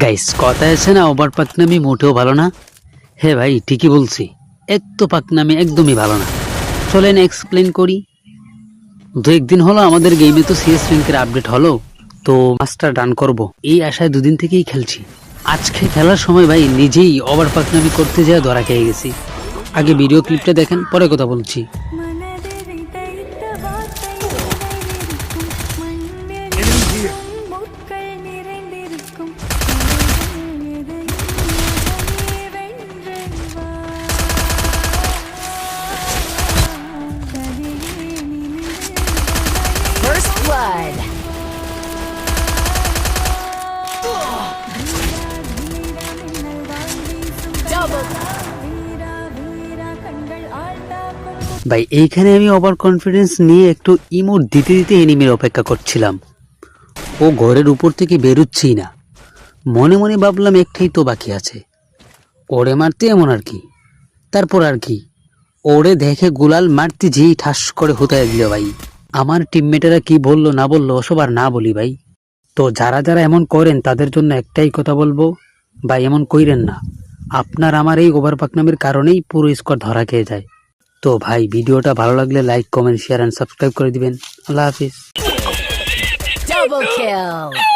Guys কথা আছে না, ওভার পাকনামি মোটেও ভালো না। হ্যাঁ ভাই ঠিকই বলছি, এত পাকনামি একদমই ভালো না। চলেন এক্সপ্লেন করি। দু একদিন হলো আমাদের গেমে তো সিএস র্যাঙ্কের আপডেট হলো, তো মাস্টার ডান করব এই আশায় দুদিন থেকেই খেলছি। আজকে খেলার সময় ভাই নিজেই ওভার পাকনামি করতে যেয়ে ধরা খেয়ে গেছি। আগে ভিডিও ক্লিপটা দেখেন, পরে কথা বলছি। First blood. Double. ভাই এইখানে আমি ওভার কনফিডেন্স নিয়ে একটু ইমোট দিতে দিতে এনিমির অপেক্ষা করছিলাম। ও ঘরের উপর থেকে বেরোচ্ছেই না। মনে মনে ভাবলাম একটাই তো বাকি আছে, ওরে মারতে এমন আর কি। তারপর আর কি, ওরে দেখে গুলাল মারতে যেই ঠাস করে হুতায় দিল ভাই। আমার টিমমেটেরা কি বললো না বললো ওসব আর না বলি ভাই। তো যারা যারা এমন করেন তাদের জন্য একটাই কথা বলবো, ভাই এমন কইরেন না। আপনার আমার এই ওভার পাকনামির কারণেই পুরো স্কোয়াড ধরা খেয়ে যায়। তো ভাই ভিডিওটা ভালো লাগলে like comment share and subscribe করে দিবেন। আল্লাহ হাফিজ। Double kill.